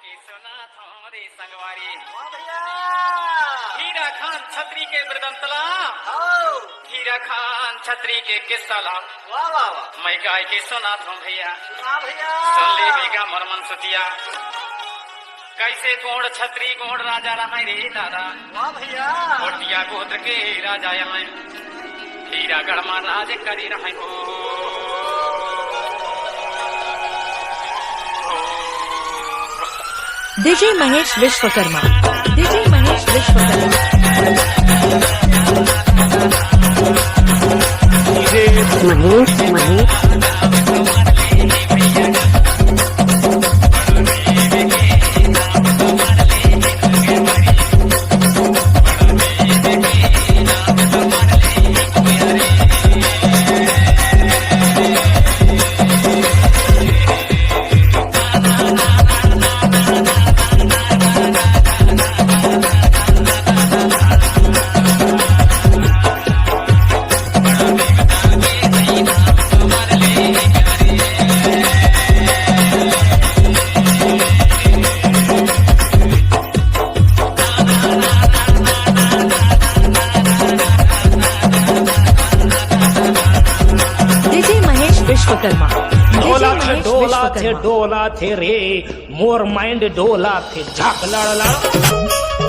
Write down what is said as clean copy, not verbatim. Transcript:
की सुना थोड़ी संगवारी वाह भैया हीरा खान छतरी के मृदंतला आओ हीरा खान छतरी के किस्साला वाह वाह वाह मैं गाय के सुना थो भैया सुना भैया सुन ले बेगा मरमन सुतिया कैसे गोड़ छतरी गोड़ राजा रहा रे दादा वाह भैया गोटिया गोत्र के राजा यहाँ हीरा गढ़मा राज करी रहे हो डीजे महेश विश्वकर्मा डीजे महेश विश्वकर्मा विश्वकर्मा डोला थे रे मोर माइंड डोला थे झाक लड़